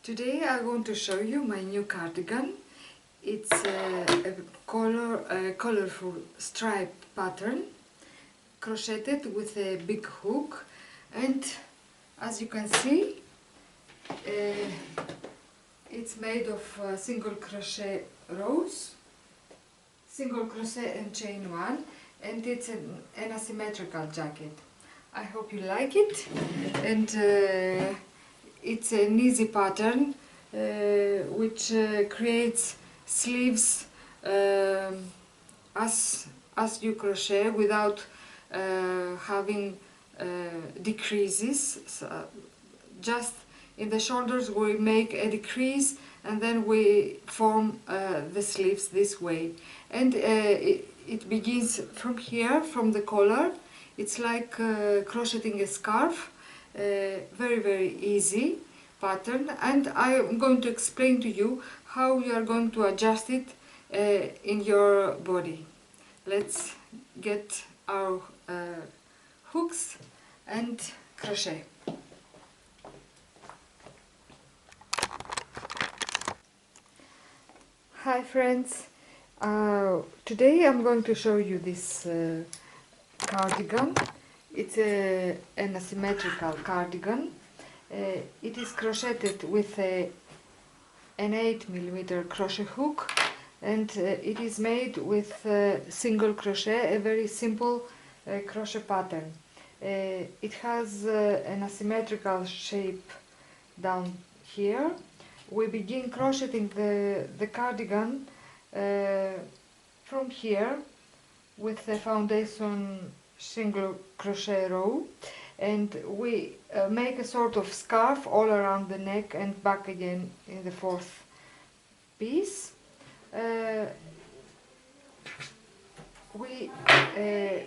Today I'm going to show you my new cardigan. It's a colorful stripe pattern, crocheted with a big hook, and as you can see, it's made of single crochet rows, single crochet and chain one, and it's an asymmetrical jacket. I hope you like it, and it's an easy pattern which creates sleeves as you crochet without having decreases. So just in the shoulders we make a decrease and then we form the sleeves this way, and it begins from here, from the collar. It's like crocheting a scarf. Very easy pattern, and I'm going to explain to you how you are going to adjust it in your body. Let's get our hooks and crochet. Hi friends, today I'm going to show you this cardigan. It's an asymmetrical cardigan. It is crocheted with an 8mm crochet hook, and it is made with single crochet, a very simple crochet pattern. It has an asymmetrical shape down here. We begin crocheting the cardigan from here with the foundation single crochet row, and we make a sort of scarf all around the neck and back again in the fourth piece. We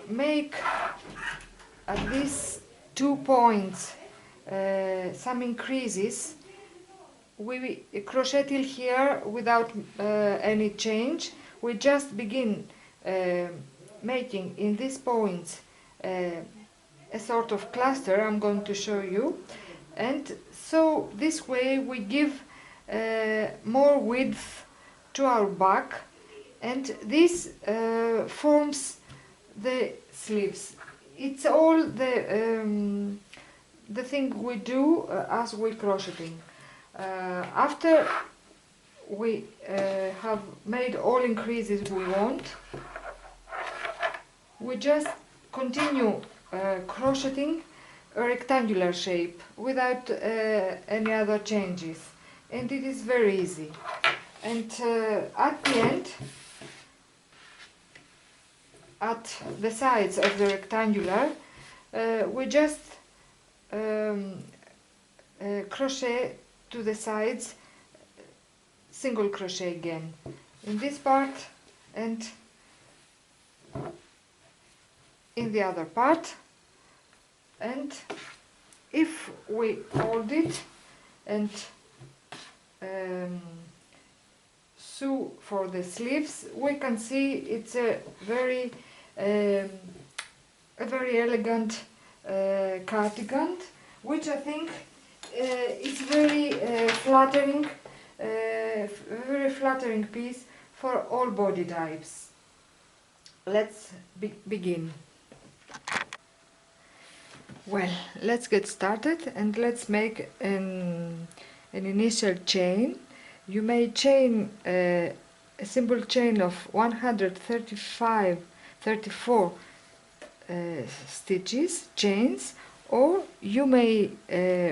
make at these 2 points some increases. We crochet till here without any change. We just begin making in these points a sort of cluster. I'm going to show you, and so this way we give more width to our back, and this forms the sleeves. It's all the thing we do as we crocheting. After we have made all increases we want, we just continue crocheting a rectangular shape without any other changes, and it is very easy. And at the end, at the sides of the rectangular, we just crochet to the sides, single crochet again in this part and in the other part. And if we hold it and sew for the sleeves, we can see it's a very elegant cardigan, which I think is very flattering piece for all body types. Let's begin. Well, let's get started and let's make an initial chain. You may chain a simple chain of 34 stitches, chains, or you may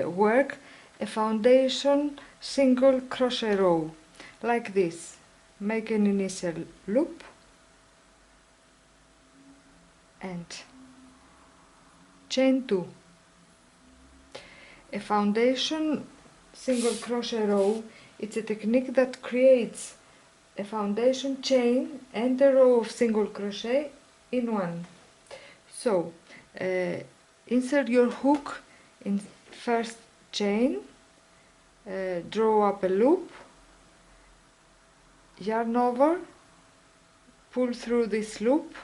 work a foundation single crochet row like this. Make an initial loop and chain 2. A foundation single crochet row, it's a technique that creates a foundation chain and a row of single crochet in one. So insert your hook in first chain, draw up a loop, yarn over, pull through this loop.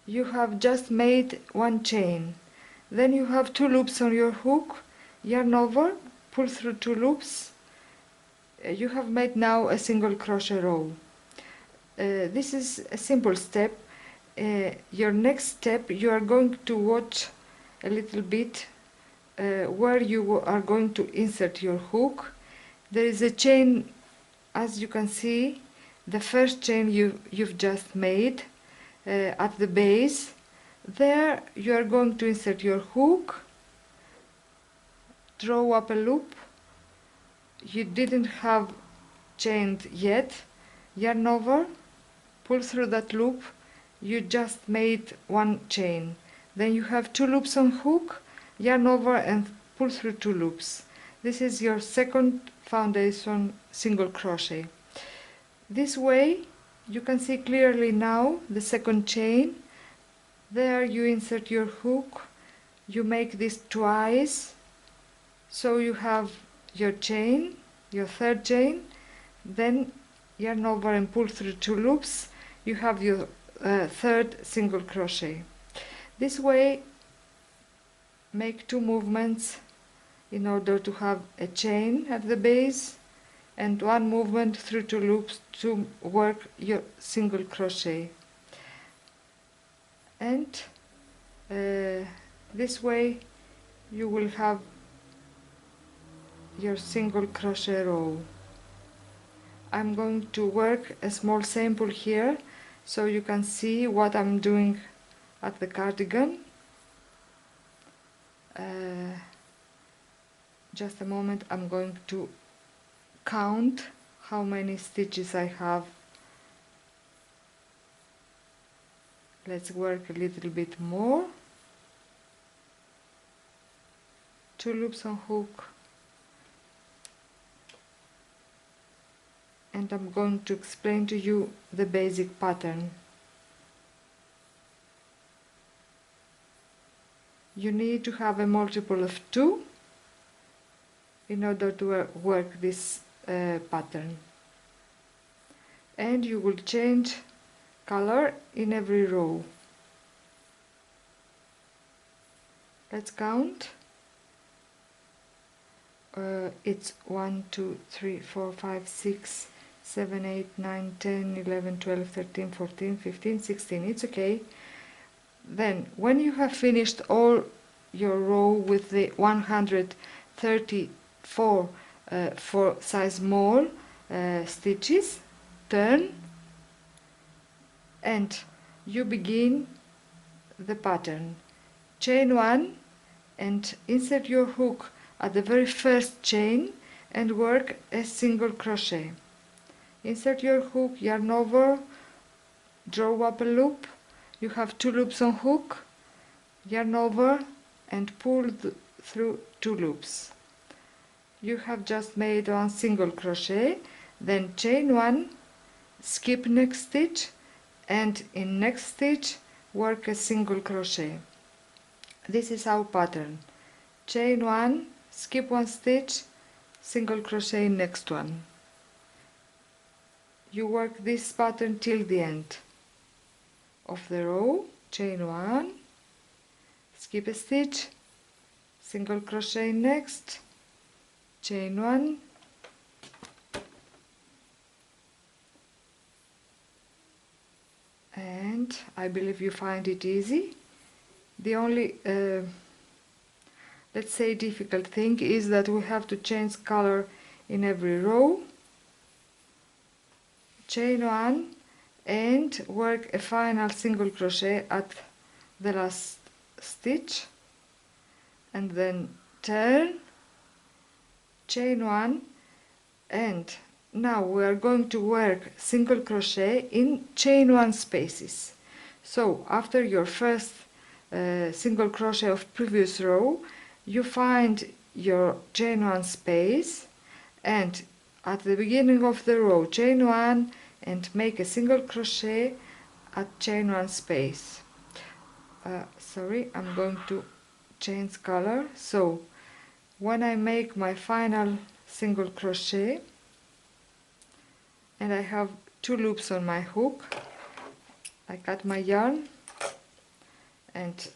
You have just made one chain. Then you have 2 loops on your hook, yarn over, pull through 2 loops, you have made now a single crochet row. This is a simple step. Your next step, you are going to watch a little bit where you are going to insert your hook. There is a chain, as you can see, the first chain you've just made at the base. There you are going to insert your hook, draw up a loop. You didn't have chained yet, yarn over, pull through that loop. You just made one chain. Then you have 2 loops on hook, yarn over and pull through 2 loops. This is your second foundation single crochet. This way you can see clearly now the second chain. There you insert your hook, you make this twice, so you have your chain, your third chain, then yarn over and pull through 2 loops, you have your third single crochet. This way make 2 movements in order to have a chain at the base and 1 movement through 2 loops to work your single crochet. And this way you will have your single crochet row. I'm going to work a small sample here so you can see what I'm doing at the cardigan. Just a moment, I'm going to count how many stitches I have. Let's work a little bit more. 2 loops on hook, and I'm going to explain to you the basic pattern. You need to have a multiple of 2 in order to work this pattern, and you will change color in every row. Let's count. It's 1, 2, 3, 4, 5, 6, 7, 8, 9, 10, 11, 12, 13, 14, 15, 16. It's okay. Then when you have finished all your row with the 134 for size small stitches, turn and you begin the pattern. Chain 1 and insert your hook at the very first chain and work a single crochet. Insert your hook, yarn over, draw up a loop. You have 2 loops on hook, yarn over and pull through 2 loops. You have just made 1 single crochet, then chain 1, skip next stitch, and in next stitch work a single crochet. This is our pattern. Chain 1, skip 1 stitch, single crochet in next one. You work this pattern till the end of the row. Chain 1, skip a stitch, single crochet next, chain 1, and I believe you find it easy. The only let's say difficult thing is that we have to change color in every row. Chain 1 and work a final single crochet at the last stitch, and then turn, chain 1, and now we are going to work single crochet in chain 1 spaces. So after your first single crochet of previous row, you find your chain 1 space, and at the beginning of the row chain 1 and make a single crochet at chain 1 space. Sorry, I'm going to change color. So when I make my final single crochet and I have 2 loops on my hook, I cut my yarn and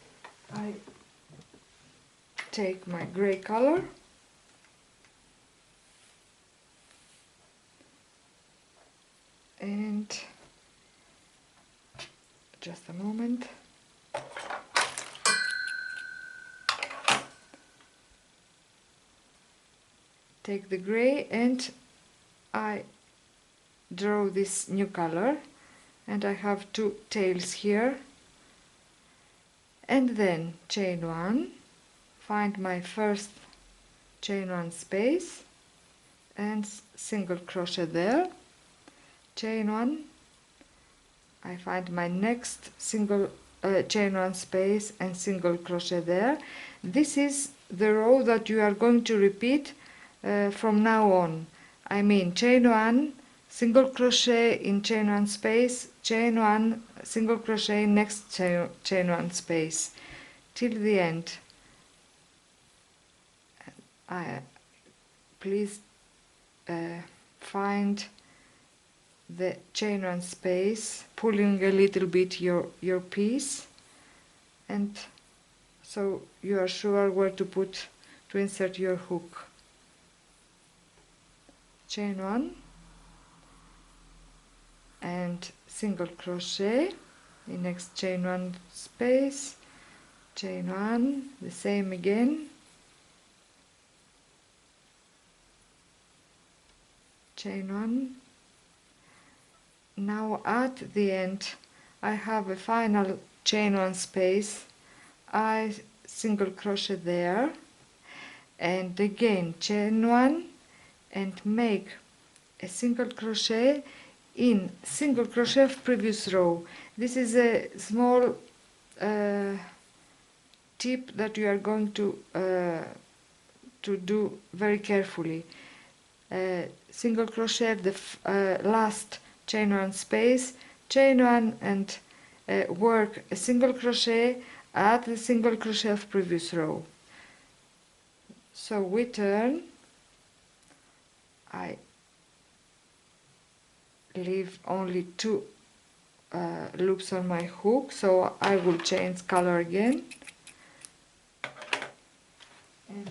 I take my gray color and just a moment. Take the gray and I draw this new color, and I have two tails here, and then chain one, find my first chain one space and single crochet there, chain one, I find my next single chain one space and single crochet there. This is the row that you are going to repeat from now on. I mean, chain one, single crochet in chain one space, chain one, single crochet next chain one space till the end. Please find the chain one space, pulling a little bit your piece, and so you are sure where to insert your hook. Chain one and single crochet in next chain one space, chain one, the same again, chain one. Now at the end I have a final chain one space, I single crochet there, and again chain one and make a single crochet in single crochet of previous row. This is a small tip that you are going to do very carefully. Single crochet the last chain one space, chain one, and work a single crochet at the single crochet of previous row. So we turn, I leave only two loops on my hook, so I will change color again and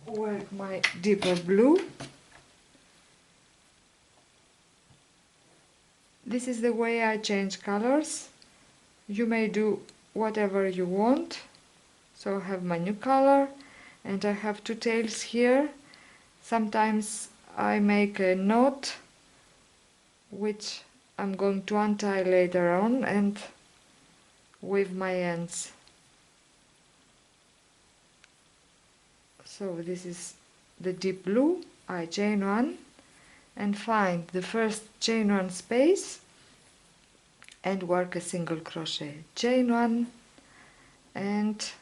work my deeper blue. This is the way I change colors. You may do whatever you want. So I have my new color and I have two tails here. Sometimes I make a knot which I'm going to untie later on and weave my ends. So this is the deep blue. I chain one and find the first chain one space and work a single crochet, chain one and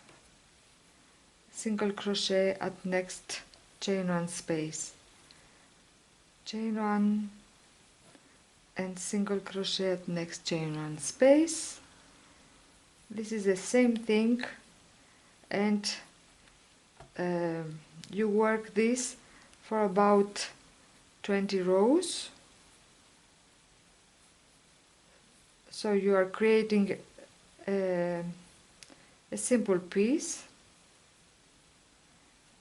single crochet at next chain one space, chain one and single crochet at next chain one space. This is the same thing, and you work this for about 20 rows. So you are creating a simple piece,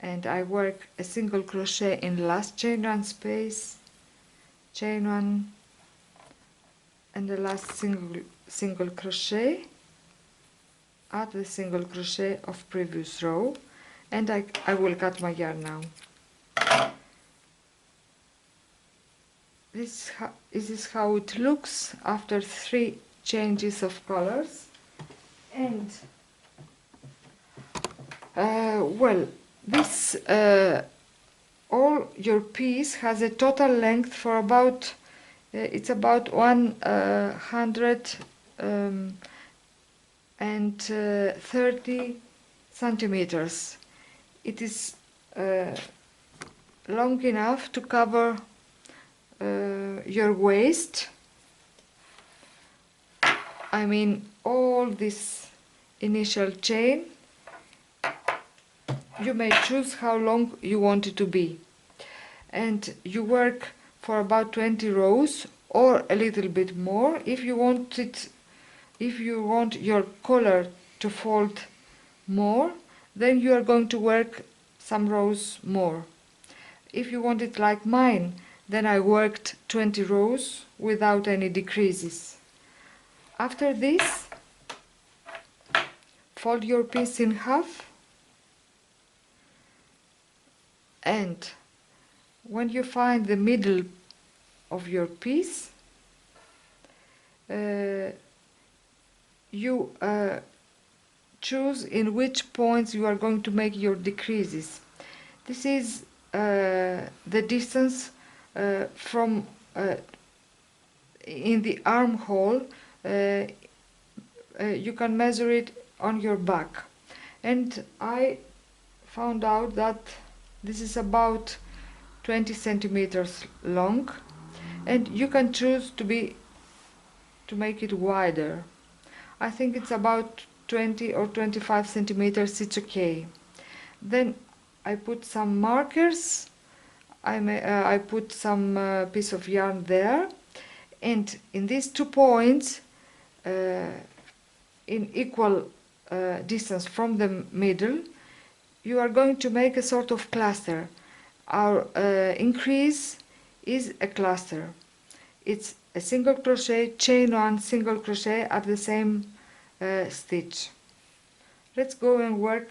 and I work a single crochet in last chain one space, chain one, and the last single crochet at the single crochet of previous row, and I will cut my yarn now. This is how it looks after 3 changes of colors. And well, this all your piece has a total length for about it's about 130 centimeters. It is long enough to cover your waist. I mean, all this initial chain. You may choose how long you want it to be, and you work for about 20 rows or a little bit more. If you want your collar to fold more, then you are going to work some rows more. If you want it like mine, Then I worked 20 rows without any decreases. After this, fold your piece in half, and when you find the middle of your piece, you choose in which points you are going to make your decreases. This is the distance from in the armhole. You can measure it on your back, and I found out that this is about 20 centimeters long, and you can choose to make it wider. I think it's about 20 or 25 centimeters, it's okay. Then I put some markers, I put some piece of yarn there, and in these 2 points, in equal distance from the middle, you are going to make a sort of cluster. Our increase is a cluster. It's a single crochet, chain 1, single crochet at the same stitch. Let's go and work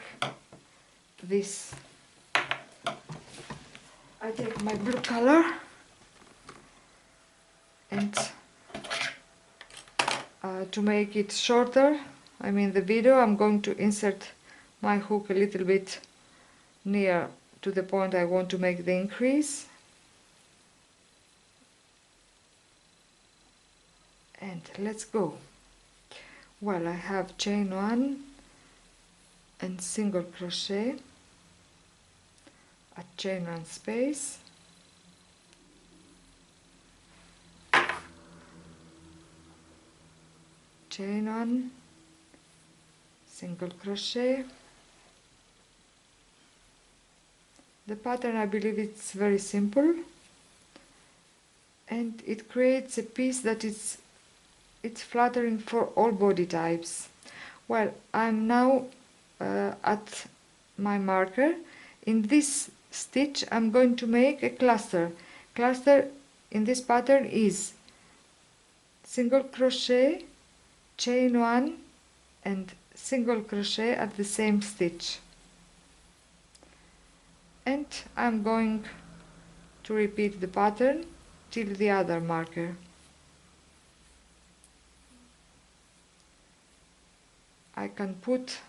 this. I take my blue color, and to make it shorter, in the video, I'm going to insert my hook a little bit near to the point I want to make the increase. And let's go. Well, I have chain 1 and single crochet at chain 1 space, chain 1, single crochet. The pattern, I believe, it's very simple, and it creates a piece that it's flattering for all body types. Well, I'm now at my marker. In this stitch I'm going to make a cluster. Cluster in this pattern is single crochet, chain 1 and single crochet at the same stitch. And I'm going to repeat the pattern till the other marker. I can put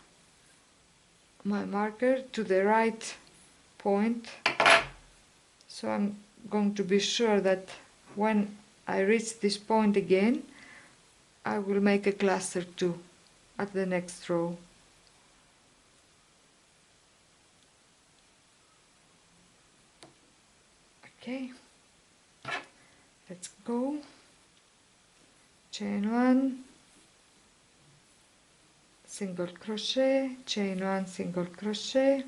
my marker to the right point, so I'm going to be sure that when I reach this point again, I will make a cluster too at the next row. Okay, let's go. Chain 1, single crochet, chain 1, single crochet.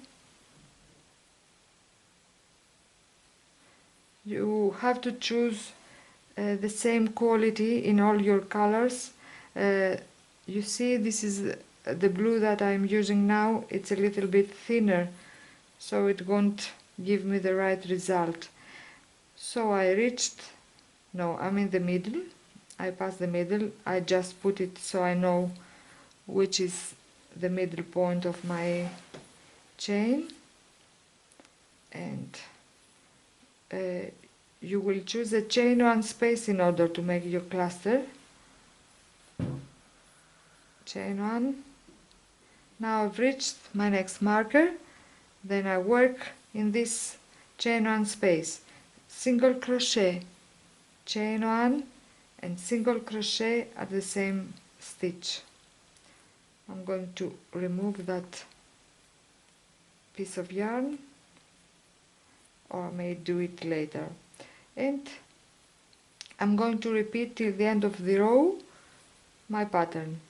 You have to choose the same quality in all your colors. You see, this is the blue that I'm using now. It's a little bit thinner, so it won't give me the right result. So I'm in the middle. I passed the middle. I just put it so I know which is the middle point of my chain, and you will choose a chain 1 space in order to make your cluster. Chain 1. Now I've reached my next marker. Then I work in this chain 1 space, single crochet, chain 1 and single crochet at the same stitch. I'm going to remove that piece of yarn, or I may do it later, and I'm going to repeat till the end of the row my pattern.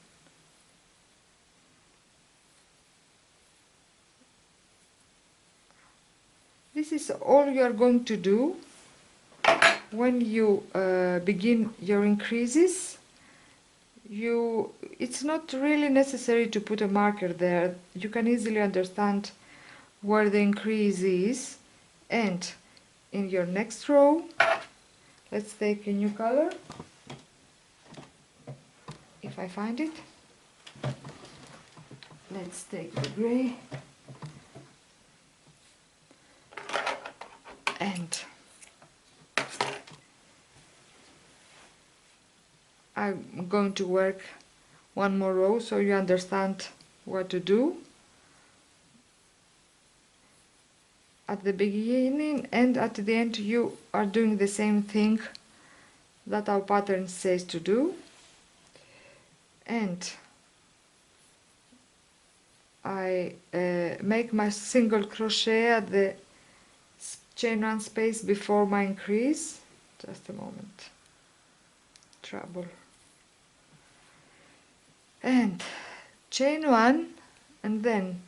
This is all you are going to do when you begin your increases. It's not really necessary to put a marker there. You can easily understand where the increase is, and in your next row Let's take a new color, if I find it. Let's take the gray. And I'm going to work one more row so you understand what to do at the beginning, and at the end you are doing the same thing that our pattern says to do. And I make my single crochet at the chain 1 space before my increase. Just a moment. Trouble. And chain 1, and then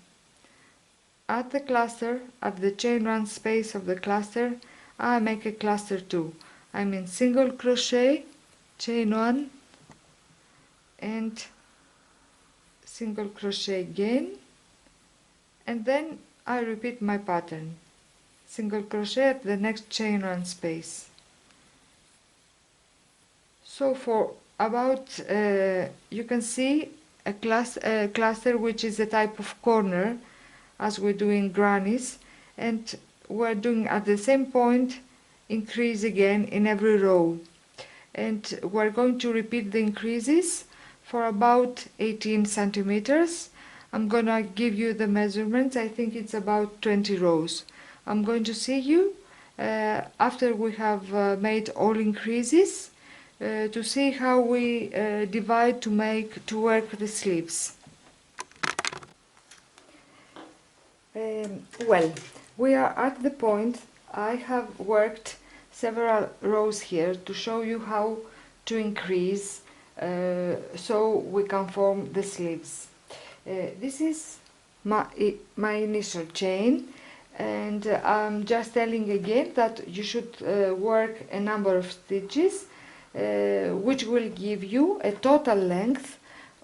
at the cluster, at the chain 1 space of the cluster, I make a cluster 2. I mean single crochet, chain 1, and single crochet again, and then I repeat my pattern. Single crochet at the next chain 1 space. So for about, you can see a cluster which is a type of corner, as we do in grannies, and we're doing at the same point increase again in every row, and we're going to repeat the increases for about 18 centimeters. I'm gonna give you the measurements. I think it's about 20 rows. I'm going to see you after we have made all increases to see how we divide to work the sleeves. Well, we are at the point. I have worked several rows here to show you how to increase so we can form the sleeves. This is my initial chain, and I'm just telling again that you should work a number of stitches which will give you a total length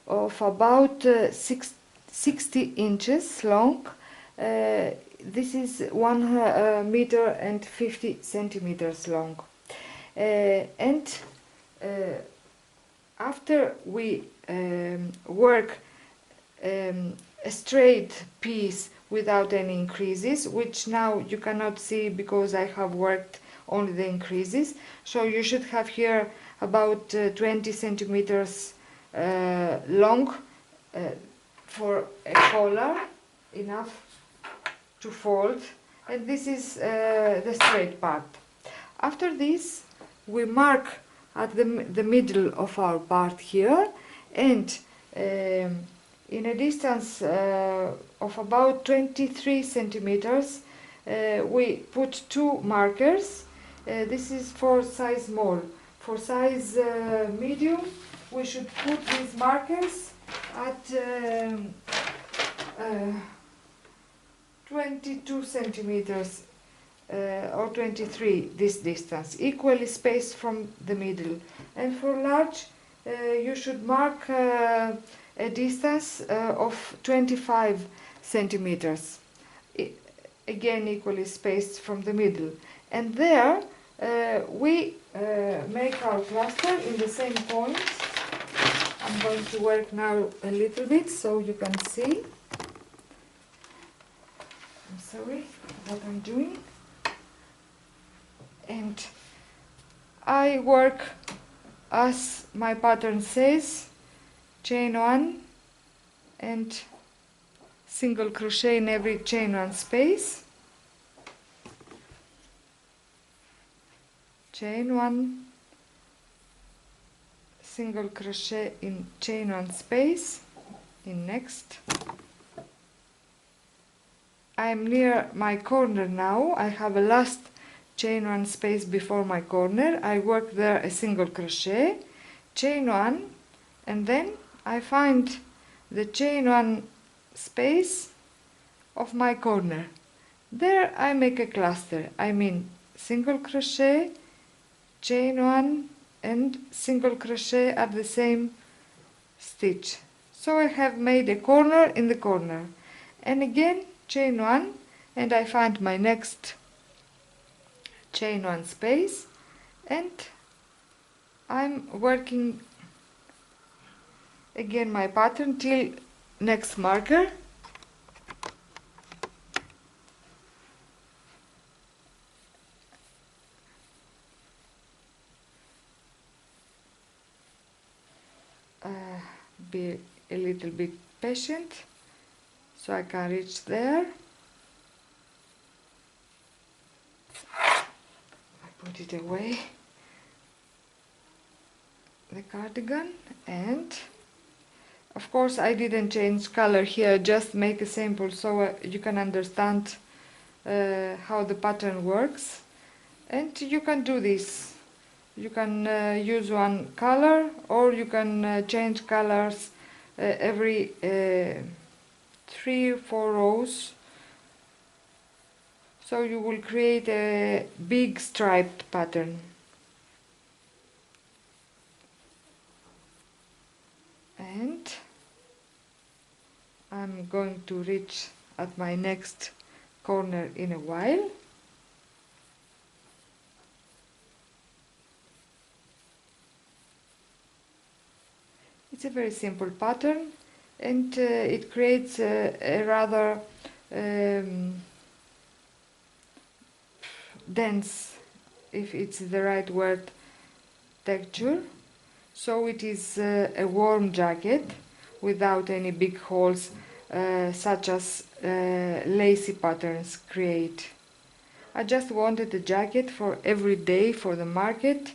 of about 60 inches long. This is 1 meter and 50 centimeters long, and after we work a straight piece without any increases, which now you cannot see because I have worked only the increases, so you should have here about 20 centimeters long for a collar, enough to fold, and this is the straight part. After this we mark at the middle of our part here, and in a distance of about 23 centimeters we put 2 markers. This is for size small. For size medium we should put these markers at 22 centimeters or 23, this distance, equally spaced from the middle. And for large you should mark a distance of 25 centimeters, again equally spaced from the middle. And there we make our cluster in the same point. I'm going to work now a little bit so you can see. I'm sorry what I'm doing. And I work as my pattern says, chain 1 and single crochet in every chain 1 space, chain 1, single crochet in chain 1 space, in next. I am near my corner now. I have a last chain 1 space before my corner. I work there a single crochet, chain 1, and then I find the chain 1 space of my corner. There I make a cluster. I mean single crochet, chain 1 and single crochet at the same stitch. So I have made a corner in the corner, and again chain 1, and I find my next chain 1 space, and I'm working again my pattern till next marker. Be a little bit patient so I can reach there. I put it away, the cardigan, and of course I didn't change color here, just make a sample so you can understand how the pattern works. And you can do this. You can use one color, or you can change colors every 3-4 rows. So you will create a big striped pattern. And I'm going to reach at my next corner in a while. It's a very simple pattern, and it creates a rather dense, if it's the right word, texture. So it is a warm jacket without any big holes such as lacy patterns create. I just wanted a jacket for every day for the market,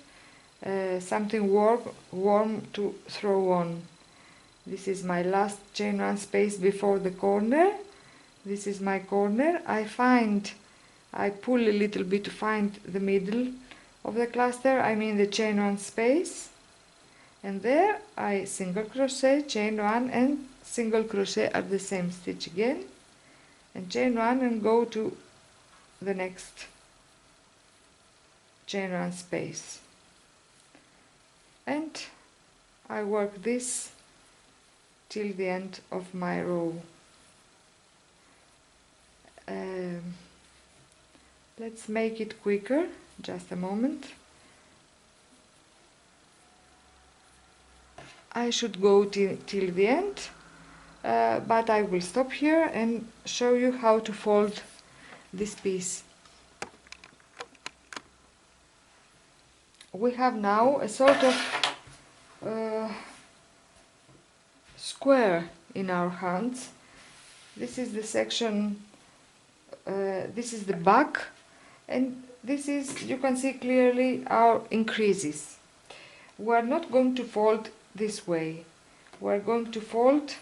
something warm to throw on. This is my last chain one space before the corner. This is my corner. I pull a little bit to find the middle of the cluster, I mean the chain one space, and there I single crochet, chain one, and single crochet at the same stitch again, and chain one, and go to the next chain one space, and I work this till the end of my row. Let's make it quicker, just a moment. I should go till the end, but I will stop here and show you how to fold this piece. We have now a sort of square in our hands. This is the section, this is the back, and this is, you can see clearly, our increases. We are not going to fold this way. We are going to fold,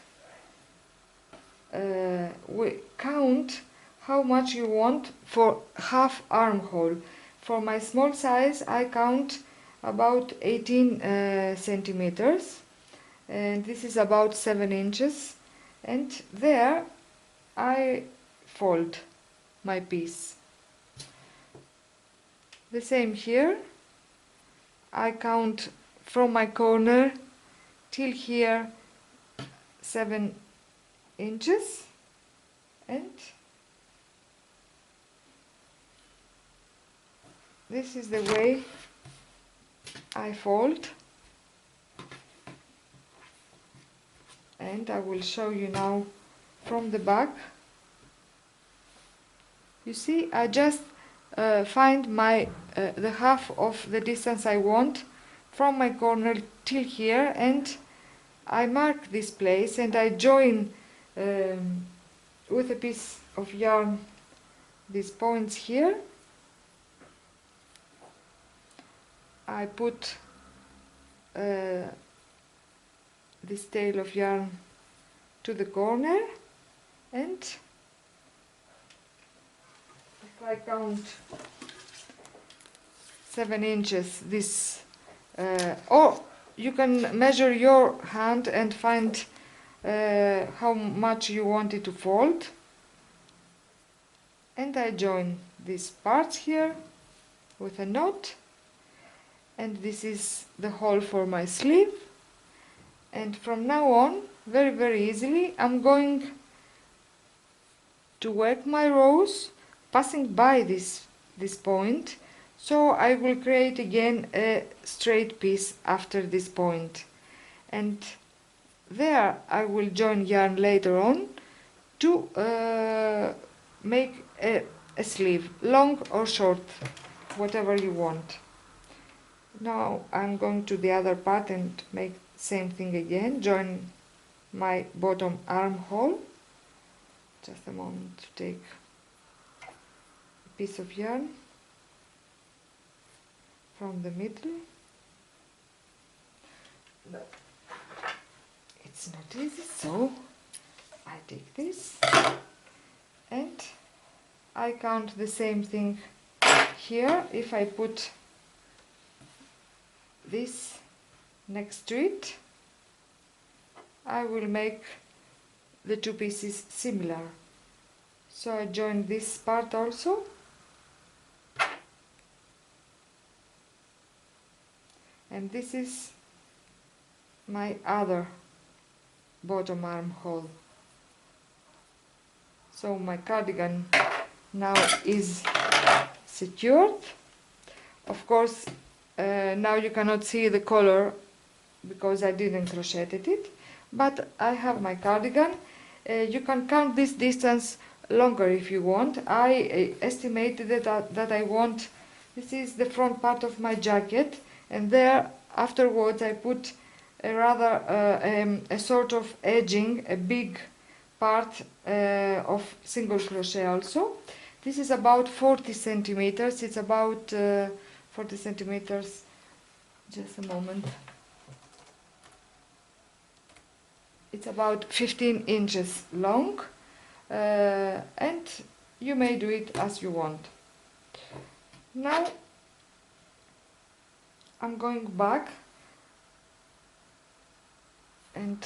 we count how much you want for half armhole. For my small size I count about 18 centimeters, and this is about 7 inches, and there I fold my piece. The same here, I count from my corner till here 7 inches, and this is the way I fold, and I will show you now from the back. You see, I just find my the half of the distance I want from my corner till here, and I mark this place, and I join with a piece of yarn these points here. I put this tail of yarn to the corner, and if I count 7 inches, this or you can measure your hand and find how much you want it to fold, and I join these parts here with a knot, and this is the hole for my sleeve. And from now on, very easily, I'm going to work my rows passing by this point, So I will create again a straight piece after this point, and there I will join yarn later on to make a sleeve, long or short, whatever you want. Now I'm going to the other part and make same thing again, join my bottom armhole. Just a moment to take a piece of yarn from the middle. But it's not easy, so I take this and I count the same thing here. If I put this next to it, I will make the two pieces similar. So I join this part also, and this is my other bottom armhole. So my cardigan now is secured. Of course, now you cannot see the color because I didn't crocheted it, but I have my cardigan. You can count this distance longer if you want. I estimated that I want, this is the front part of my jacket, and there afterwards I put a rather a sort of edging, a big part of single crochet also. This is about 40 centimeters. It's about 40 centimeters. Just a moment. It's about 15 inches long, and you may do it as you want. Now I'm going back, and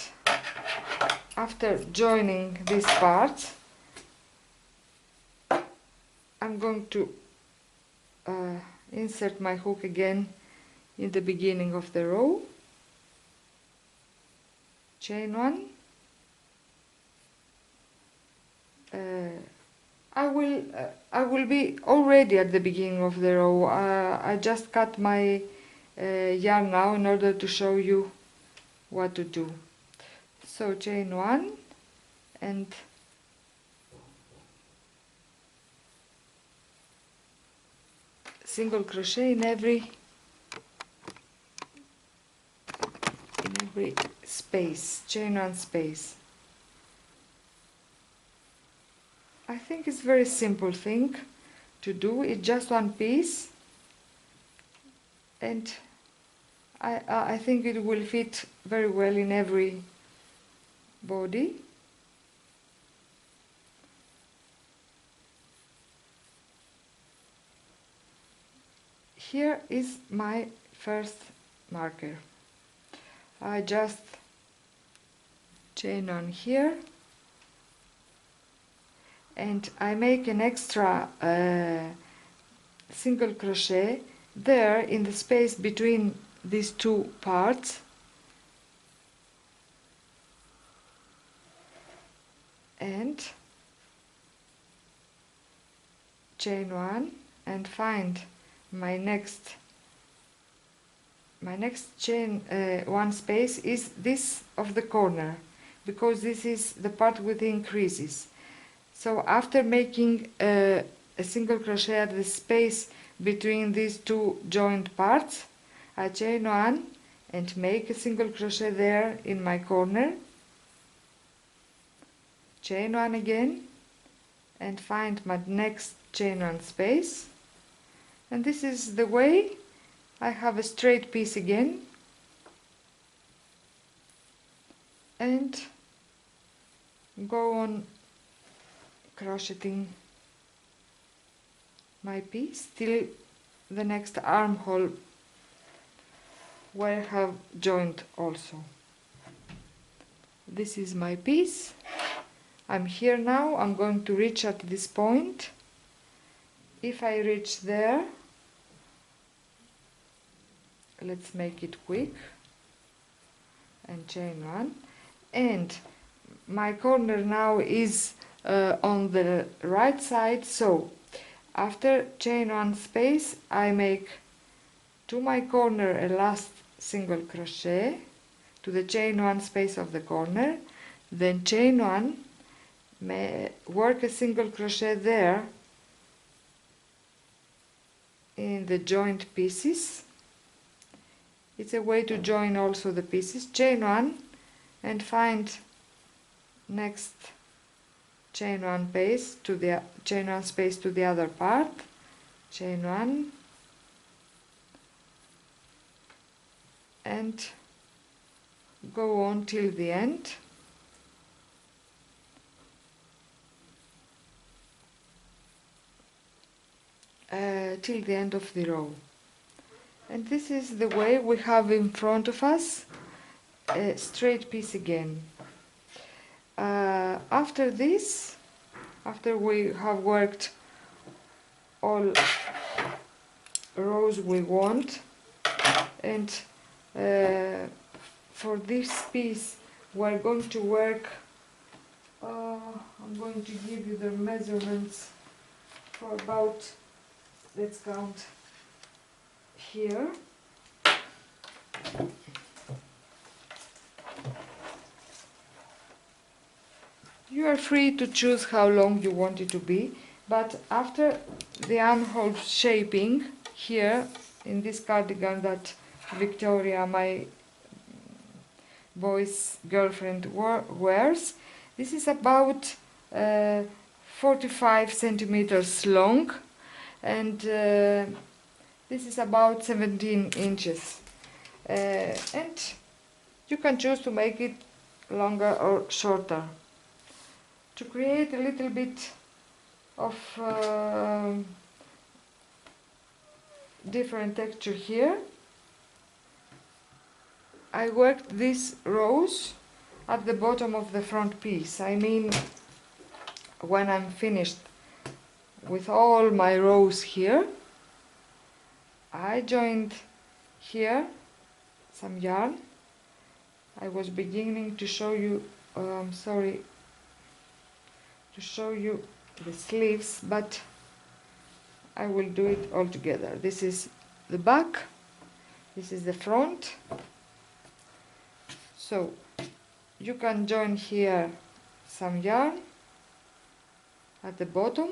after joining these parts, I'm going to insert my hook again in the beginning of the row, chain one. I will be already at the beginning of the row. I just cut my yarn now in order to show you what to do. So chain one and single crochet in every space, chain one space. I think it's very simple thing to do. It's just one piece, and I think it will fit very well in every body. Here is my first marker. I just chain on here, and I make an extra single crochet there in the space between these two parts, and chain one and find my next chain one space is this of the corner, because this is the part with the increases. So after making a single crochet at the space between these two joined parts, I chain one and make a single crochet there in my corner, chain one again and find my next chain one space, and this is the way I have a straight piece again, and go on crocheting my piece till the next armhole where I have joined also. This is my piece. I'm here now. I'm going to reach at this point. If I reach there, let's make it quick, and chain one, and my corner now is on the right side, so After chain 1 space, I make to my corner a last single crochet to the chain 1 space of the corner, then chain 1, work a single crochet there in the joined pieces. It's a way to join also the pieces. Chain 1 and find next chain 1 space to the chain 1 space to the other part. Chain 1 and go on till the end. Till the end of the row. And this is the way we have in front of us a straight piece again. After this, after we have worked all rows we want, and for this piece we're going to work, I'm going to give you the measurements for about, let's count here. You are free to choose how long you want it to be, but after the armhole shaping here in this cardigan that Victoria, my boy's girlfriend, wears, this is about 45 centimeters long, and this is about 17 inches. And you can choose to make it longer or shorter. To create a little bit of different texture here, I worked these rows at the bottom of the front piece. I mean, when I'm finished with all my rows here, I joined here some yarn. I was beginning to show you, to show you the sleeves, but I will do it all together. This is the back, this is the front. So you can join here some yarn at the bottom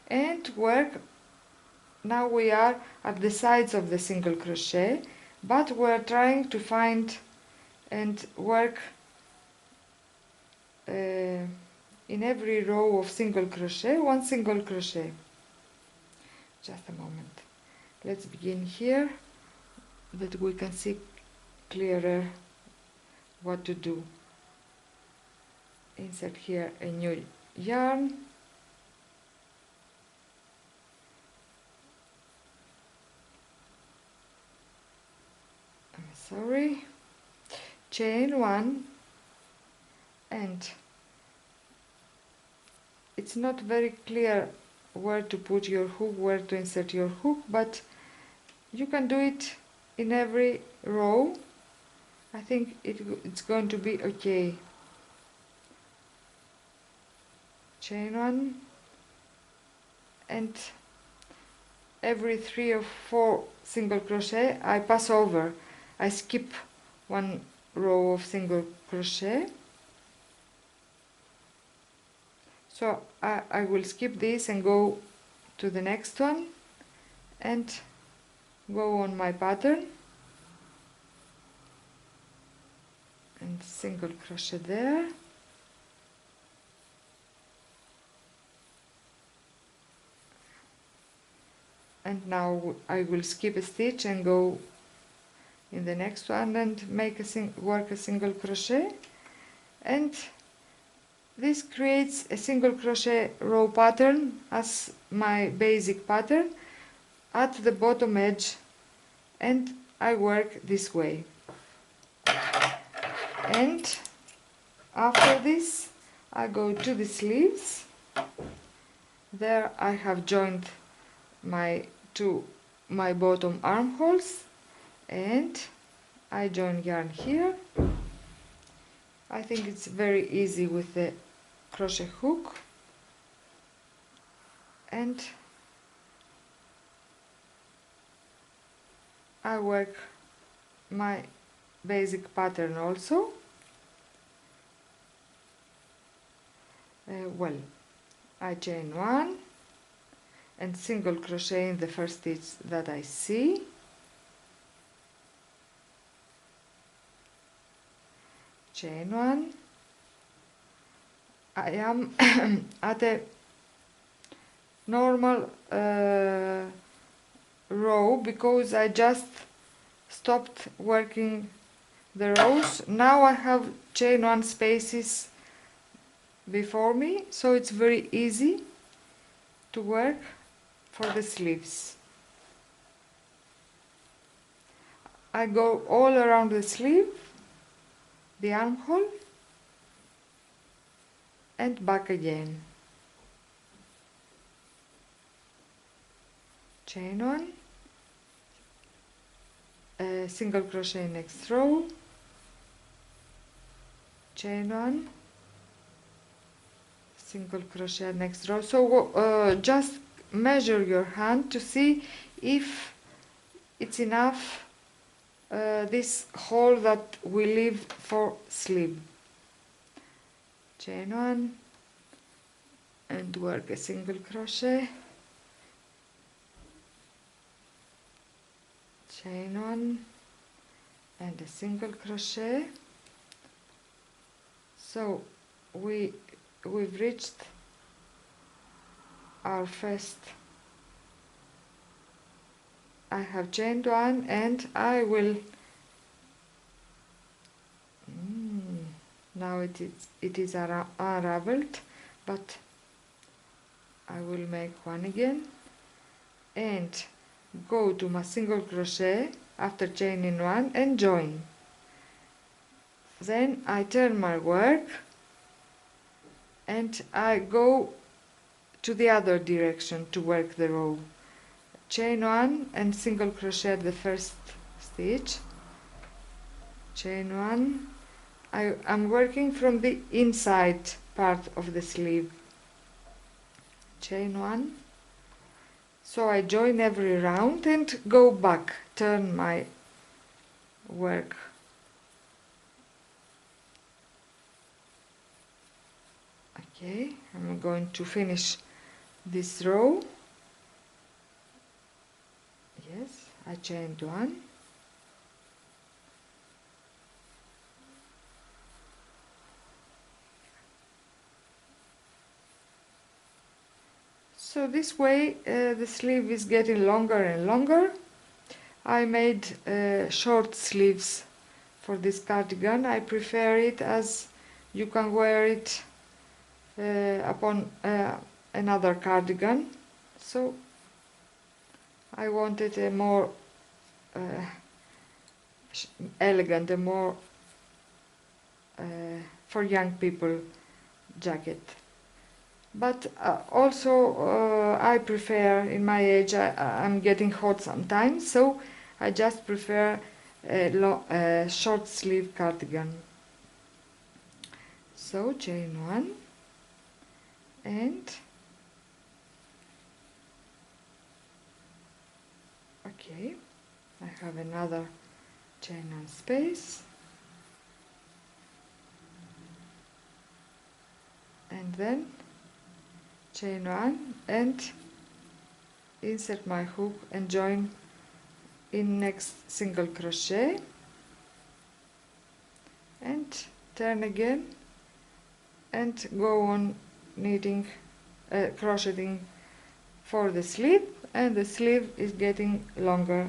and work. Now we are at the sides of the single crochet, but we're trying to find and work in every row of single crochet, one single crochet. Just a moment. Let's begin here, that we can see clearer what to do. Insert here a new yarn. Chain 1, and it's not very clear where to put your hook, where to insert your hook, but you can do it in every row. I think it's going to be okay. Chain 1, and every 3 or 4 single crochet I pass over. I skip one row of single crochet. So I will skip this and go to the next one and go on my pattern and single crochet there. And now I will skip a stitch and go in the next one and make work a single crochet, and this creates a single crochet row pattern as my basic pattern at the bottom edge, and I work this way. And after this I go to the sleeves. There I have joined my bottom armholes, and I join yarn here. I think it's very easy with the crochet hook. and I work my basic pattern also. Well, I chain one and single crochet in the first stitch that I see, chain one. I am at a normal row because I just stopped working the rows. Now I have chain one spaces before me, so it's very easy to work for the sleeves. I go all around the sleeve, the armhole, and back again. Chain one, single crochet next row, chain one, single crochet next row. So just measure your hand to see if it's enough, this hole that we leave for sleeve. Chain one and work a single crochet, chain one and a single crochet. So we've reached our first. I have chained one and I will now it is unraveled, but I will make one again and go to my single crochet after chaining one and join. Then I turn my work and I go to the other direction to work the row. Chain one and single crochet the first stitch, chain one. I'm working from the inside part of the sleeve, chain one. So I join every round and go back, turn my work. Okay, I'm going to finish this row. Yes, I chained one. So this way the sleeve is getting longer and longer. I made short sleeves for this cardigan. I prefer it as you can wear it upon another cardigan. So I wanted a more elegant, a more for young people jacket. But also I prefer, in my age, I'm getting hot sometimes, so I just prefer a short sleeve cardigan. So chain one and okay, I have another chain one space and then chain one and insert my hook and join in next single crochet and turn again and go on knitting, crocheting for the sleeve, and the sleeve is getting longer,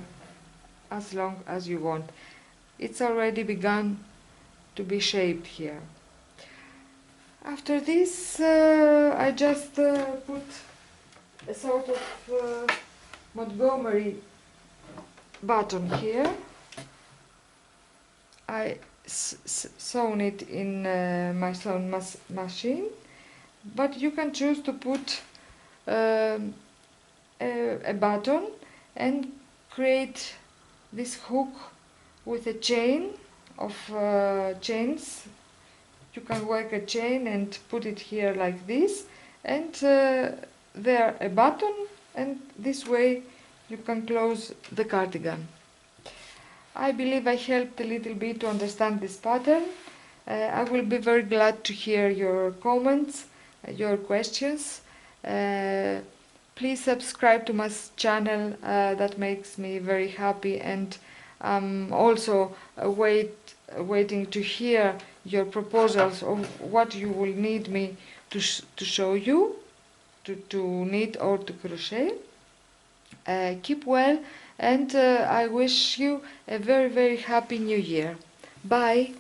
as long as you want. It's already begun to be shaped here. After this I just put a sort of Montgomery button here. I sewn it in my sewing machine, but you can choose to put a button and create this hook with a chain of chains. You can work a chain and put it here like this, and there a button, and this way you can close the cardigan. I believe I helped a little bit to understand this pattern. I will be very glad to hear your comments, your questions. Please subscribe to my channel, that makes me very happy, and also waiting to hear your proposals of what you will need me to show you, to knit or to crochet. Keep well, and I wish you a very, very happy new year. Bye!